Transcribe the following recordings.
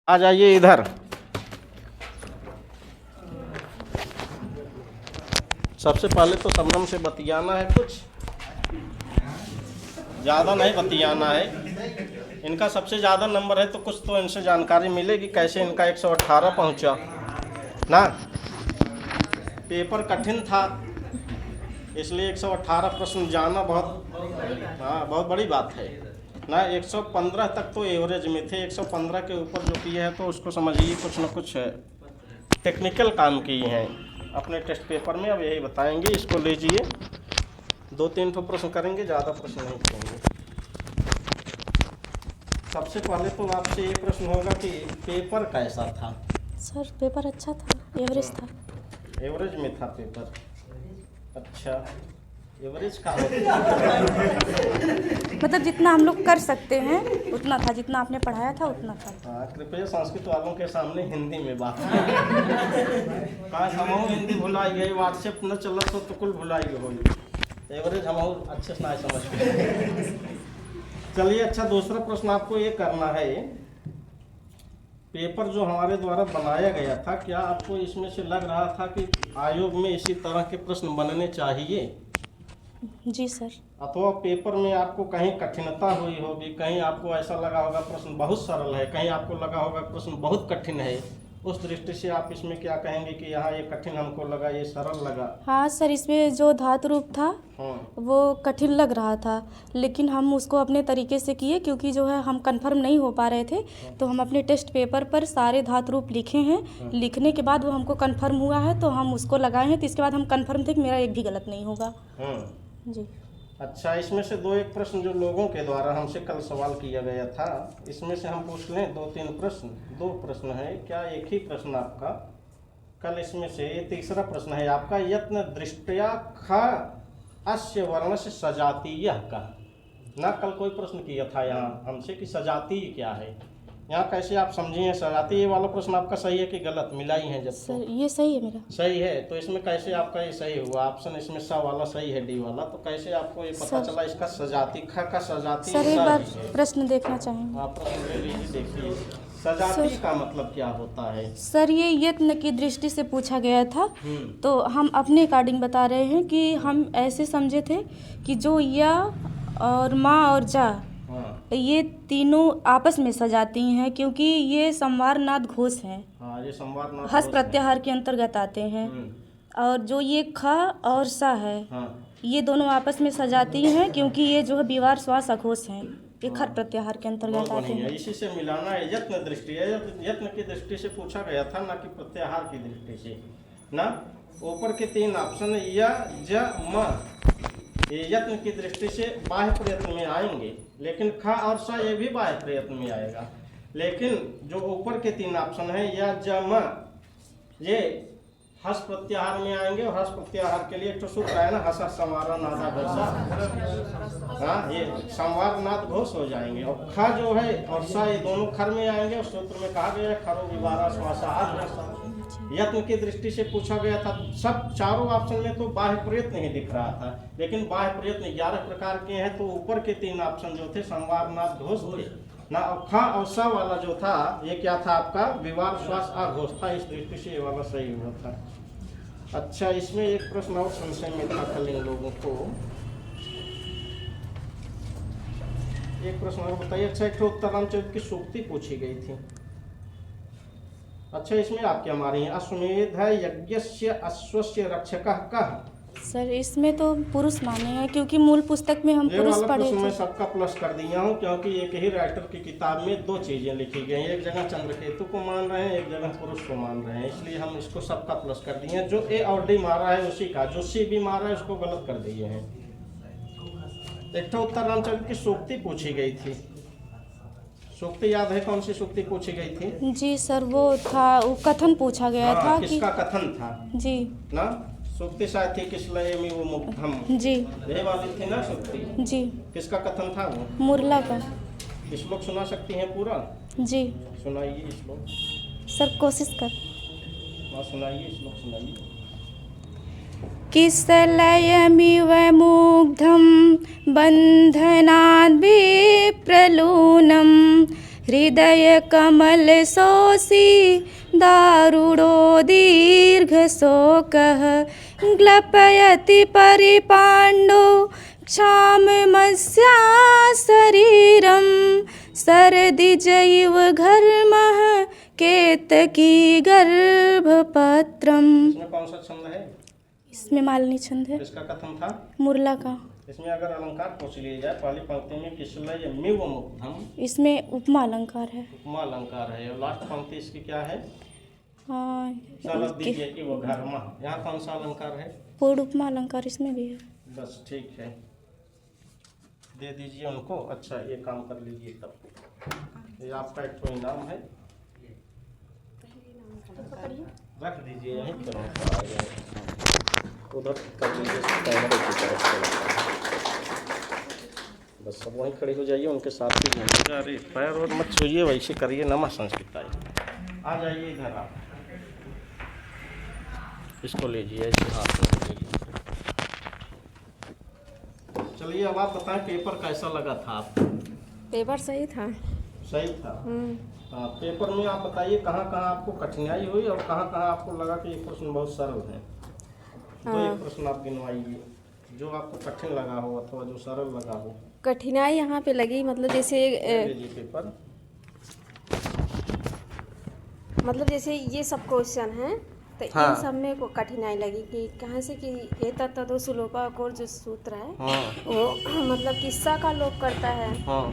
आ जाइए इधर। सबसे पहले तो शबनम से बतियाना है, कुछ ज़्यादा नहीं बतियाना है। इनका सबसे ज़्यादा नंबर है तो कुछ तो इनसे जानकारी मिलेगी कैसे इनका 118 पहुंचा ना। पेपर कठिन था इसलिए 118 प्रश्न जाना बहुत बड़ी बात है ना। 115 तक तो एवरेज में थे, 115 के ऊपर जो किए हैं तो उसको समझिए कुछ न कुछ टेक्निकल काम किए हैं अपने टेस्ट पेपर में। अब यही बताएंगे, इसको लीजिए। 2-3 ठो प्रश्न करेंगे, ज़्यादा प्रश्न नहीं करेंगे। सबसे पहले तो आपसे ये प्रश्न होगा कि पेपर कैसा था। सर पेपर अच्छा था, एवरेज था। एवरेज में था पेपर। अच्छा, एवरेज का होता है मतलब जितना हम लोग कर सकते हैं उतना था, जितना आपने पढ़ाया था उतना था। हाँ, कृपया संस्कृत वालों के सामने हिंदी में बात करें। कहाँ हम हिंदी भुलाई गई, व्हाट्सएप न चलत हो तो कुल भुलाई हो। एवरेज हम अच्छे से नहीं समझ के। चलिए, अच्छा दूसरा प्रश्न आपको ये करना है। पेपर जो हमारे द्वारा बनाया गया था, क्या आपको इसमें से लग रहा था कि आयोग में इसी तरह के प्रश्न बनने चाहिए? जी सर। अथवा पेपर में आपको कहीं कठिनता हुई होगी, कहीं आपको ऐसा लगा होगा प्रश्न बहुत सरल है, कहीं आपको लगा होगा प्रश्न बहुत कठिन है। उस दृष्टि से आप इसमें क्या कहेंगे कि यहाँ ये कठिन हमको लगा, ये सरल लगा? हाँ सर, इसमें जो धातु रूप था वो कठिन लग रहा था, लेकिन हम उसको अपने तरीके से किए क्योंकि जो है हम कंफर्म नहीं हो पा रहे थे। तो हम अपने टेस्ट पेपर पर सारे धातु रूप लिखे हैं। लिखने के बाद वो हमको कंफर्म हुआ है तो हम उसको लगाए हैं। तो इसके बाद हम कंफर्म थे कि मेरा एक भी गलत नहीं होगा। जी। अच्छा, इसमें से 2-1 प्रश्न जो लोगों के द्वारा हमसे कल सवाल किया गया था, इसमें से हम पूछ लें 2-3 प्रश्न। 2 प्रश्न है क्या, एक ही प्रश्न आपका? कल इसमें से ये तीसरा प्रश्न है आपका, यत्न दृष्टया ख अस्य वर्णस्य सजातीय का। ना कल कोई प्रश्न किया था यहाँ हमसे कि सजातीय क्या है। यहाँ कैसे आप समझिए सजातीय वाला प्रश्न आपका सही है कि गलत? मिलाई है जब सर ये सही है मेरा। सही है, तो इसमें कैसे आपका ये सही हुआ? ऑप्शन इसमें सा वाला सही है, डी वाला। तो कैसे आपको ये पता चला इसका सजाती ख का सजाती? सर एक बार प्रश्न देखना चाहेंगे? आप प्रश्न ले लीजिए, देखिए सजाती का मतलब क्या होता है। सर ये यत्न की दृष्टि से पूछा गया था, तो हम अपने अकॉर्डिंग बता रहे हैं कि हम ऐसे समझे थे कि जो या और माँ और जा ये तीनों आपस में सजाती हैं क्योंकि ये संवारनाद घोष हैं। हाँ, ये संवारनाद हस प्रत्याहार के अंतर्गत आते हैं। और जो ये ख और सा है, ये दोनों आपस में सजाती हैं क्योंकि ये जो है विवार श्वास अघोष हैं। ये खर प्रत्याहार के अंतर्गत आते हैं। इसी से मिलाना है, यत्न दृष्टि है। यत्न की दृष्टि से पूछा गया था, ना कि प्रत्याहार की दृष्टि से ना। ऊपर के 3 ऑप्शन य ज म, ये यत्न की दृष्टि से बाह्य प्रयत्न में आएंगे, लेकिन ख और स ये भी बाह्य प्रयत्न में आएगा। लेकिन जो ऊपर के 3 ऑप्शन है या ज म, ये हस प्रत्याहार में आएंगे। और हस प्रत्याहार के लिए एक तो सूत्र है ना, हस संवार नादा घोष। हाँ, ये संवार नाद घोष हो जाएंगे। और ख जो है और स ये दोनों खर में आएंगे। और सूत्र में कहा गया है खरो विवारा श्वासा। यत्न की दृष्टि से पूछा गया था, सब चारों ऑप्शन में तो बाह्य प्रयत्न ही दिख रहा था, लेकिन बाह्य प्रयत्न 11 प्रकार के हैं। तो ऊपर के 3 ऑप्शन जो थे संवारनाद घोष थे ना। और ख और स वाला जो था ये क्या था आपका, विवार श्वास अघोष था। इस दृष्टि से ये वाला सही हुआ था। अच्छा, इसमें एक प्रश्न और संशय में था कल इन लोगों को। एक प्रश्न और बताइए। अच्छा, एक उत्तरांचल की सूक्ति पूछी गई थी। अच्छा, इसमें आप क्या मारी हैं? अश्वमेध यज्ञस्य अश्वस्य रक्षकः कः। सर इसमें तो पुरुष माने हैं क्योंकि मूल पुस्तक में हम पुरुष पढ़े थे। मैं सबका प्लस कर दिया हूँ क्योंकि एक ही राइटर की किताब में 2 चीजें लिखी गई हैं। एक जगह चंद्रकेतु को मान रहे हैं, एक जगह पुरुष को मान रहे हैं, इसलिए हम इसको सबका प्लस कर दिए हैं। जो ए और डी मारा है उसी का, जो सी भी मारा है उसको गलत कर दिए हैं। एक तो उत्तरांचल की सूक्ति पूछी गई थी। सूक्ति याद है कौन सी सूक्ति पूछी गई थी? जी सर, वो था, वो कथन पूछा गया था। किसका कथन था? जी ना, सूक्ति शायद थी किसलयमि वो मुग्धम। जी, ये वाली थी ना सूक्ति। जी, किसका कथन था वो? मुरला का। श्लोक सुना सकती हैं पूरा? जी सुनाइए श्लोक। सर कोशिश कर। हाँ, सुनाइए श्लोक, सुनाइए। किसलयमिव मुग्धं बन्धनाद् विप्रलूनं हृदय कमल सोसी दारुणो दीर्घ शोकः ग्लपयति परिपाण्डो क्षाममस्या शरीरं सरदिजैव घर्मः केतकी गर्भपत्रम्। इसमें कौन सा छंद है? इसमें मालिनी छंद है। इसका कथन था मुरला का। इसमें अगर अलंकार पूछ लिया जाए पहली पंक्ति में किसलय मिव मुग्धम, इसमें उपमा अलंकार है। उपमा अलंकार है। और लास्ट पंक्ति इसकी क्या है? हाँ, शरद दीजिए कि वो घर्मा, यहाँ कौन सा अलंकार है? पूर्ण उपमा अलंकार इसमें भी है। बस ठीक है, दे दीजिए उनको। अच्छा ये काम कर लीजिए तब। ये आपका एक तो इनाम है, रख दीजिए यहीं पर। उधर कर लीजिए कैमरे की तरफ से। बस सब वहीं खड़े हो जाइए, उनके साथ ही घूमिएगा। अरे पैर और मत छूइए, वैसे करिए। नमः संस्कृताय। आ जाइए इधर आप, इसको लीजिए ऐसे हाथ में लीजिए। चलिए अब आप बताएं पेपर कैसा लगा था आपको? पेपर सही था। सही था। हाँ, पेपर में आप बताइए कहाँ कहाँ आपको कठिनाई हुई और कहाँ कहाँ आपको लगा कि ये प्रश्न बहुत सरल है। तो एक प्रश्न आप गिनवाइए जो आपको कठिन लगा हो अथवा जो सरल लगा हो। कठिनाई यहाँ पे लगी, मतलब जैसे लीजिए पेपर। मतलब जैसे ये सब क्वेश्चन हैं तो हाँ। इन सब में को कठिनाई लगी कि कहाँ से कि ये तत्व सुलोपा और जो सूत्र है हाँ वो मतलब किस्सा का लोप करता है। हाँ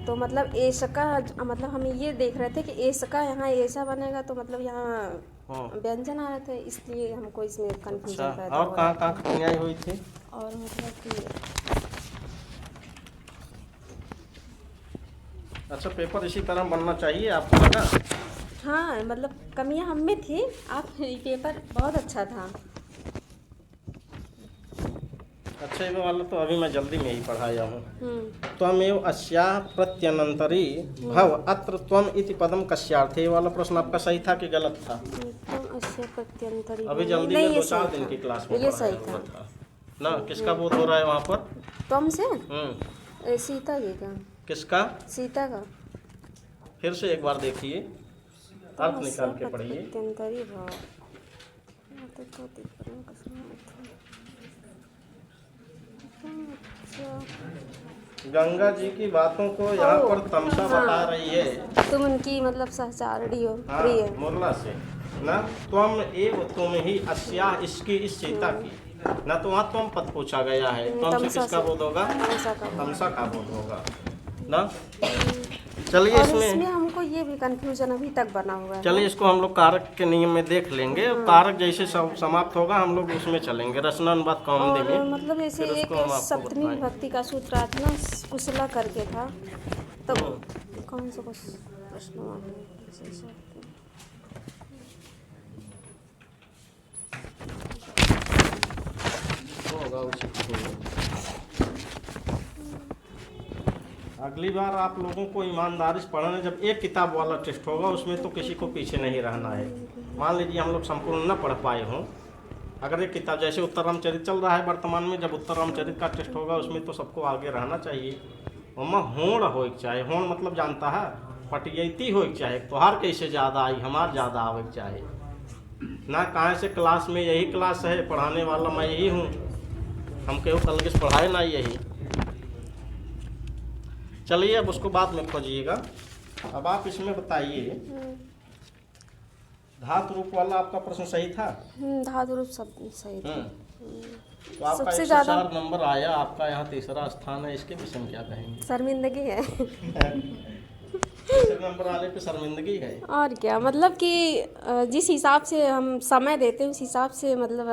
तो मतलब ऐसा का मतलब हम ये देख रहे थे कि ऐसा का यहाँ ऐसा बनेगा, तो मतलब यहाँ हाँ। व्यंजन आ रहे थे, इसलिए हमको इसमें कंफ्यूजन अच्छा, पैदा और हो कहाँ रहा कहाँ कठिनाई हुई थी? था। और मतलब कि अच्छा, पेपर इसी तरह बनना चाहिए आपको लगा? हाँ, मतलब कमियां हम में थी। आप ये पेपर बहुत अच्छा था। अच्छा ये वाला तो अभी मैं जल्दी में ही पढ़ाया हूँ। त्वमेव अस्याः प्रत्यनंतरी भव अत्र त्वम इति पदम कस्यार्थे। ये वाला प्रश्न आपका सही था कि गलत था? अभी जल्दी में 2-4 दिन की क्लास में ये सही पढ़ाया हुआ था ना। किसका बोध हो रहा है वहाँ पर? तुम से सीता जी का। किसका? सीता का। फिर से एक बार देखिए, अर्थ निकाल के पढ़िए। प्रत्यंतरी भाव। गंगा जी की बातों को यहाँ पर तमसा बता रही है। तुम उनकी मतलब सहचारणी हो, हाँ, प्रिय। मुरला से ना। त्वम एव तुम ही अस्या, इसकी इस सीता की ना। तो वहाँ त्वम पद पूछा गया है। त्वम से किसका बोध होगा? तमसा का बोध होगा ना। चलिए और इसमें इसमें हमको ये भी कंफ्यूजन अभी तक बना हुआ है। चलिए इसको हम लोग कारक के नियम में देख लेंगे। कारक जैसे समाप्त होगा हम लोग उसमें चलेंगे, रचना अनुवाद कौमुदी और में। मतलब जैसे फिर एक उसको हम आपको सप्तमी बताएं। विभक्ति का सूत्र आया था ना, कुशला करके था। तो कौन सा प्रश्न हुआ? होगा उसी। अगली बार आप लोगों को ईमानदारी से पढ़ना है। जब एक किताब वाला टेस्ट होगा उसमें तो किसी को पीछे नहीं रहना है। मान लीजिए हम लोग संपूर्ण न पढ़ पाए हों, अगर एक किताब जैसे उत्तर रामचरित चल रहा है वर्तमान में, जब उत्तर रामचरित का टेस्ट होगा उसमें तो सबको आगे रहना चाहिए। वहाँ होड़ हो चाहे, होड़ मतलब जानता है, पटियती हो चाहे, तोहार कैसे ज़्यादा आई हमार ज़्यादा आवे चाहे ना। कहाँ से क्लास में यही क्लास है, पढ़ाने वाला मैं यही हूँ, हम केहू कल किस पढ़ाए ना यही। चलिए अब उसको बाद में खोजिएगा। अब आप इसमें बताइए, धातु रूप वाला आपका प्रश्न सही था? धातु रूप सब सही था। तो आपका सबसे 104 नंबर आया, आपका यहाँ तीसरा स्थान है। इसके विषय में क्या कहेंगे? शर्मिंदगी है। तीसरे नंबर आने पे शर्मिंदगी है। और क्या, मतलब कि जिस हिसाब से हम समय देते हैं उस हिसाब से मतलब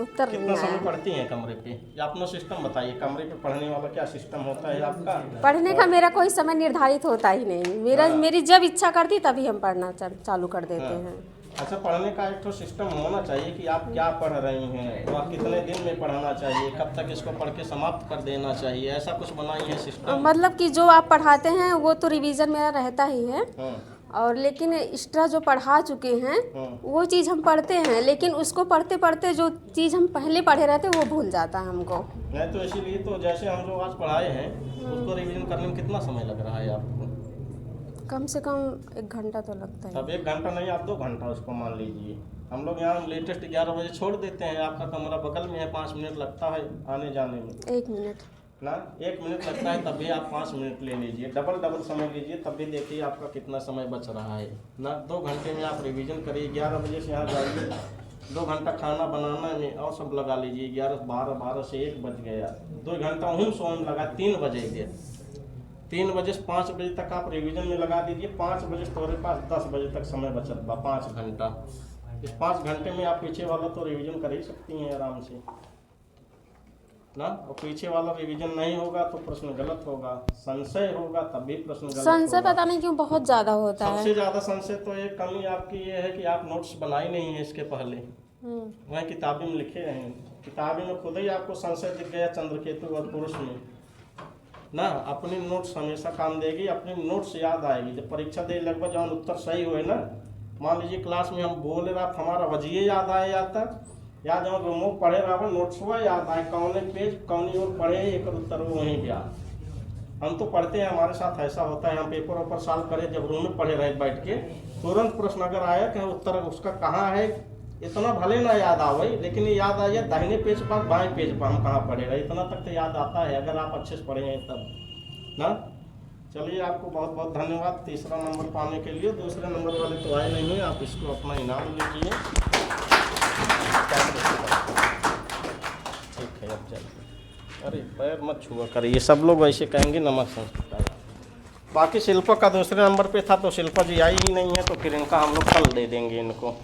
उत्तर कितना नहीं समय आया। पढ़ती हैं कमरे पे? या अपना सिस्टम बताइए, कमरे पे पढ़ने वाला क्या सिस्टम होता है आपका? पढ़ने का मेरा कोई समय निर्धारित होता ही नहीं। मेरी जब इच्छा करती तभी हम पढ़ना चालू कर देते हैं। अच्छा, पढ़ने का एक तो सिस्टम होना चाहिए कि आप क्या पढ़ रही हैं, तो आप कितने दिन में पढ़ना चाहिए, कब तक इसको पढ़ के समाप्त कर देना चाहिए, ऐसा कुछ बनाई है सिस्टम? मतलब कि जो आप पढ़ाते हैं वो तो रिवीजन मेरा रहता ही है। और लेकिन एक्स्ट्रा जो पढ़ा चुके हैं वो चीज़ हम पढ़ते हैं, लेकिन उसको पढ़ते पढ़ते जो चीज़ हम पहले पढ़े रहते वो भूल जाता है हमको। नहीं तो इसीलिए तो जैसे हम जो आज पढ़ाए हैं उसको रिवीजन करने में कितना समय लग रहा है आपको? कम से कम 1 घंटा तो लगता है। अब 1 घंटा नहीं, आप 2 घंटा उसको मान लीजिए। हम लोग यहाँ लेटेस्ट 11 बजे छोड़ देते हैं, आपका कमरा बगल में है, 5 मिनट लगता है आने जाने में 1 मिनट ना, 1 मिनट लगता है, तब भी आप 5 मिनट ले लीजिए, डबल समय लीजिए, तब भी देखिए आपका कितना समय बच रहा है ना। 2 घंटे में आप रिवीजन करिए, 11 बजे से यहाँ जाइए, 2 घंटा खाना बनाना में और सब लगा लीजिए, 11, 12 से 1 बज गया, 2 घंटा उन सोने में लगा, 3 बजे के 3 बजे से 5 बजे तक आप रिवीजन में लगा दीजिए। 5 बजे से तुम्हारे पास 10 बजे तक समय बचत बा, 5 घंटा। इस 5 घंटे में आप पीछे वाला तो रिवीजन कर ही सकती हैं आराम से ना। और पीछे वाला रिवीजन नहीं होगा तो प्रश्न गलत होगा, संशय होगा तब भी प्रश्न गलत संशय होगा। पता नहीं क्यों बहुत ज़्यादा होता है। सबसे ज़्यादा संशय तो एक कमी आपकी ये है कि आप नोट्स बनाए नहीं है इसके पहले, वह किताबी में लिखे हैं, किताबी में खुद ही आपको संशय दिख गया चंद्रकेतु और पुरुष में ना। अपनी नोट्स हमेशा काम देगी, अपनी नोट्स याद आएगी। जब परीक्षा दे लगभग जहाँ उत्तर सही हुए ना, मान लीजिए क्लास में हम बोल रहा हमारा वजिए याद आया जाता, या जब रूमों पढ़े रहा नोट्स हुआ याद आए, कौन पेज कौनी ओर पढ़े एक उत्तर वो वहीं गया। हम तो पढ़ते हैं, हमारे साथ ऐसा होता है, हम पेपर ऊपर सॉल्व करें, जब रूम में पढ़े रहे बैठ के, तुरंत प्रश्न अगर आया कि उत्तर उसका कहाँ है, इतना भले ना याद आवे, लेकिन ये याद आ जाए दाहिने पेज पर बाएं पेज पर हम कहाँ पढ़े रहे, इतना तक तो याद आता है अगर आप अच्छे से पढ़े हैं तब ना। चलिए, आपको बहुत बहुत धन्यवाद 3रा नंबर पाने के लिए। 2रे नंबर वाले तो आए नहीं हैं, आप इसको अपना इनाम लीजिए। ठीक है, अब चलिए। अरे पैर मत छुआ करिए, सब लोग ऐसे कहेंगे नमक संस्कृत। बाकी शिल्पा का 2रे नंबर पे था, तो शिल्पा जी आई ही नहीं है, तो फिर इनका हम लोग कल दे देंगे इनको।